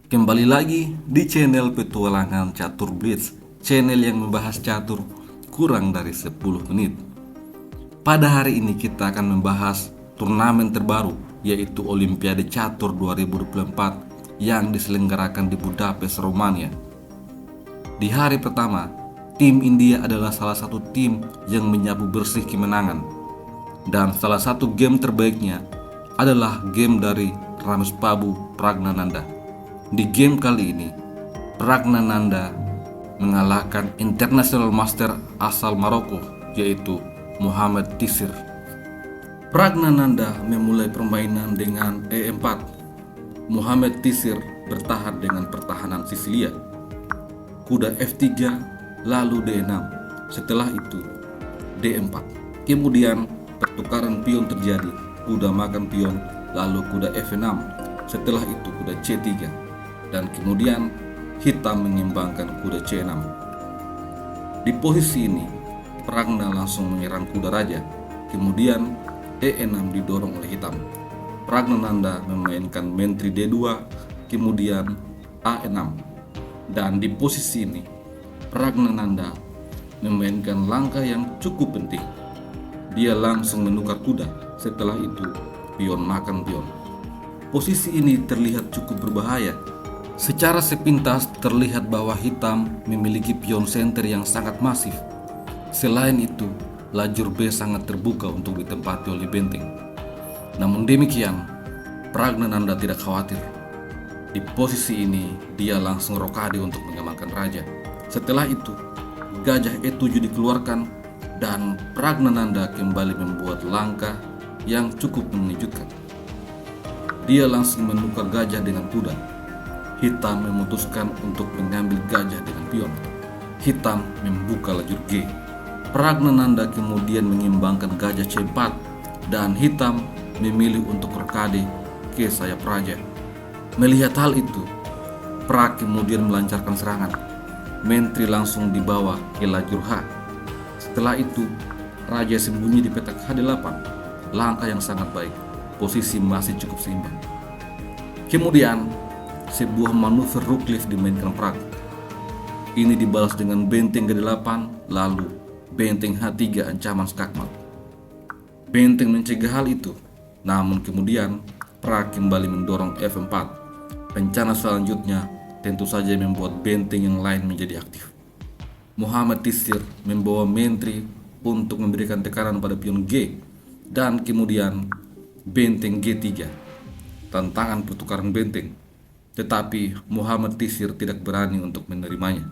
Kembali lagi di channel Petualangan Catur Blitz, channel yang membahas catur kurang dari 10 menit. Pada hari ini kita akan membahas turnamen terbaru, yaitu Olimpiade Catur 2024 yang diselenggarakan di Budapest, Romania. Di hari pertama, tim India adalah salah satu tim yang menyapu bersih kemenangan. Dan salah satu game terbaiknya adalah game dari Ramesbabu Pragnananda. Di game kali ini, Pragnananda mengalahkan International Master asal Maroko, yaitu Mohamed Tisser. Pragnananda memulai permainan dengan E4. Mohamed Tisser bertahan dengan pertahanan Sisilia. Kuda F3, lalu D6. Setelah itu D4. Kemudian pertukaran pion terjadi. Kuda makan pion, lalu kuda F6. Setelah itu kuda C3. Dan kemudian hitam mengimbangkan kuda C6. Di posisi ini, Pragna langsung menyerang kuda raja. Kemudian E6 didorong oleh hitam. Pragnananda memainkan menteri D2, kemudian A6. Dan di posisi ini, Pragnananda memainkan langkah yang cukup penting. Dia langsung menukar kuda. Setelah itu, pion makan pion. Posisi ini terlihat cukup berbahaya. Secara sepintas terlihat bahwa hitam memiliki pion center yang sangat masif. Selain itu, lajur B sangat terbuka untuk ditempati oleh benteng. Namun demikian, Pragnananda tidak khawatir. Di posisi ini, dia langsung rokade untuk mengamankan raja. Setelah itu, gajah E7 dikeluarkan dan Pragnananda kembali membuat langkah yang cukup mengejutkan. Dia langsung menukar gajah dengan kuda. Hitam memutuskan untuk mengambil gajah dengan pion. Hitam membuka lajur G. Pragnananda kemudian mengimbangkan gajah C4 dan hitam memilih untuk rokade ke sayap raja. Melihat hal itu, Prag kemudian melancarkan serangan. Menteri langsung dibawa ke lajur H. Setelah itu, raja sembunyi di petak H8. Langkah yang sangat baik. Posisi masih cukup seimbang. Kemudian sebuah manuver Rookleaf dimainkan Prag. Ini dibalas dengan benteng G8, lalu benteng H3 ancaman skakmat. Benteng mencegah hal itu, namun kemudian Prag kembali mendorong F4. Rencana selanjutnya tentu saja membuat benteng yang lain menjadi aktif. Mohamed Tisser membawa menteri untuk memberikan tekanan pada pion G, dan kemudian benteng G3. Tantangan pertukaran benteng. Tetapi Mohamed Tisser tidak berani untuk menerimanya.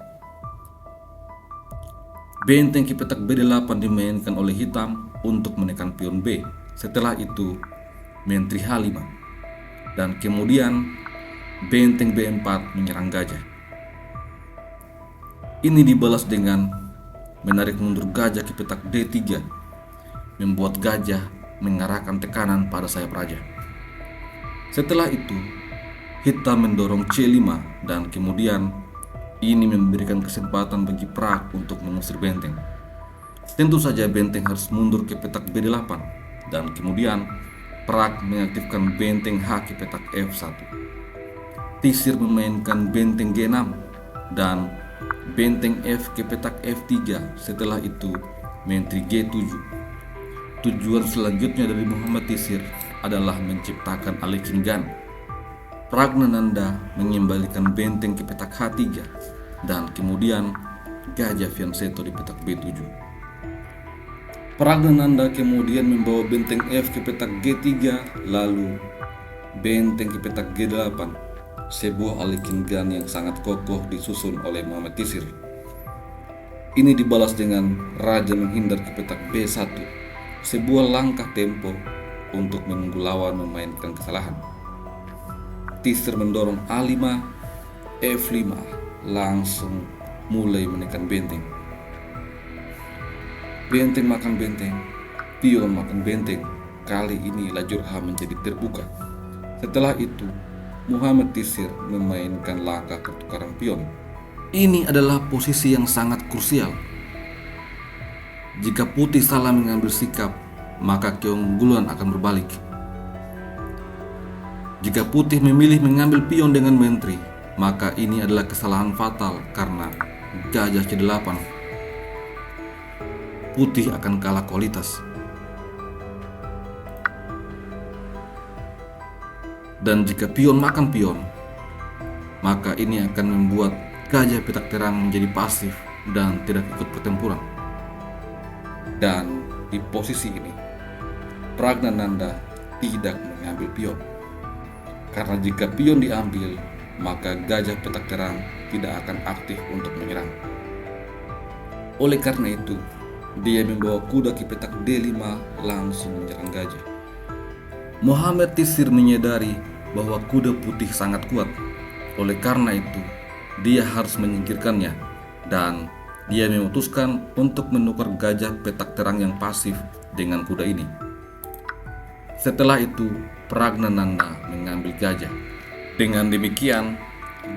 Benteng ke petak B8 dimainkan oleh hitam untuk menekan pion B. Setelah itu menteri H5. Dan kemudian benteng B4 menyerang gajah. Ini dibalas dengan menarik mundur gajah ke petak D3, membuat gajah mengarahkan tekanan pada sayap raja. Setelah itu hitam mendorong C5 dan kemudian ini memberikan kesempatan bagi Prag untuk mengusir benteng. Tentu saja benteng harus mundur ke petak B8 dan kemudian Prag mengaktifkan benteng H ke petak F1. Tisser memainkan benteng G6 dan benteng F ke petak F3. Setelah itu menteri G7. Tujuan selanjutnya dari Mohamed Tisser adalah menciptakan Alekhine. Pragnananda mengembalikan benteng ke petak H3 dan kemudian gajah Fianchetto di petak B7. Pragnananda kemudian membawa benteng F ke petak G3, lalu benteng ke petak G8. Sebuah Alekhine yang sangat kokoh disusun oleh Mohamed Tisser. Ini dibalas dengan raja menghindar ke petak B1. Sebuah langkah tempo untuk menunggu lawan memainkan kesalahan. Tisser mendorong A5, F5, langsung mulai menekan benteng. Benteng makan benteng, pion makan benteng. Kali ini lajur H menjadi terbuka. Setelah itu, Mohamed Tisser memainkan langkah pertukaran pion. Ini adalah posisi yang sangat krusial. Jika putih salah mengambil sikap, maka keunggulan akan berbalik. Jika putih memilih mengambil pion dengan menteri, maka ini adalah kesalahan fatal karena gajah C8 putih akan kalah kualitas. Dan jika pion makan pion, maka ini akan membuat gajah petak terang menjadi pasif dan tidak ikut pertempuran. Dan di posisi ini, Pragnananda tidak mengambil pion. Karena jika pion diambil, maka gajah petak terang tidak akan aktif untuk menyerang. Oleh karena itu, dia membawa kuda ke petak D5 langsung menyerang gajah. Muhammad Tisir menyadari bahwa kuda putih sangat kuat. Oleh karena itu, dia harus menyingkirkannya dan dia memutuskan untuk menukar gajah petak terang yang pasif dengan kuda ini. Setelah itu, Pragnananda mengambil gajah. Dengan demikian,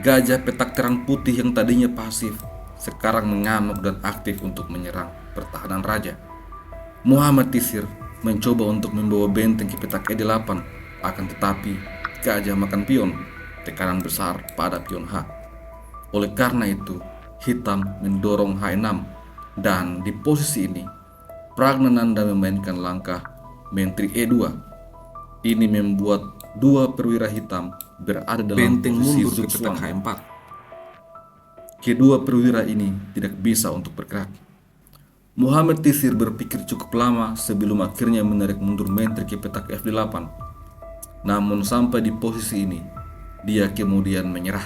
gajah petak terang putih yang tadinya pasif sekarang mengamuk dan aktif untuk menyerang pertahanan raja. Muhammad Tisir mencoba untuk membawa benteng ke petak E8, akan tetapi gajah makan pion, tekanan besar pada pion H. Oleh karena itu, hitam mendorong H6 dan di posisi ini Pragnananda memainkan langkah menteri E2. Ini membuat dua perwira hitam berada dalam benteng mundur ke petak H4. Kedua perwira ini tidak bisa untuk bergerak. Muhammad Tisir berpikir cukup lama sebelum akhirnya menarik mundur menteri ke petak F8. Namun sampai di posisi ini, dia kemudian menyerah.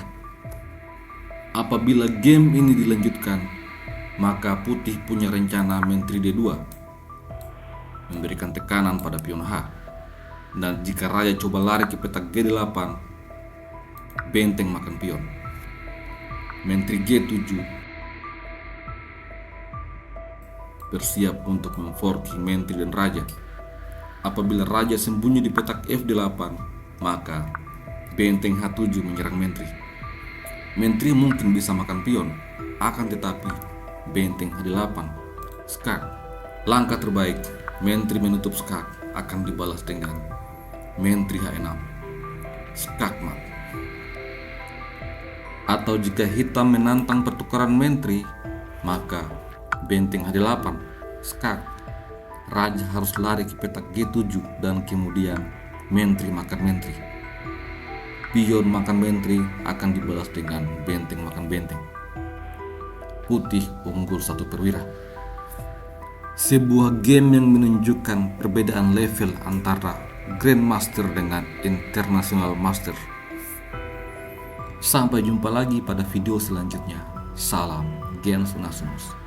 Apabila game ini dilanjutkan, maka putih punya rencana menteri D2, memberikan tekanan pada pion H. Dan jika raja coba lari ke petak G8, benteng makan pion. Menteri G7 bersiap untuk memforki menteri dan raja. Apabila raja sembunyi di petak F8, maka benteng H7 menyerang menteri. Menteri mungkin bisa makan pion, akan tetapi benteng H8 skak. Langkah terbaik, menteri menutup skak akan dibalas dengan menteri H6 skakmat. Atau jika hitam menantang pertukaran menteri, maka benteng H8 skak. Raja harus lari ke petak G7 dan kemudian menteri makan menteri. Pion makan menteri akan dibalas dengan benteng makan benteng. Putih unggul satu perwira. Sebuah game yang menunjukkan perbedaan level antara Grandmaster dengan International Master. Sampai jumpa lagi pada video selanjutnya. Salam Gens Unasumus.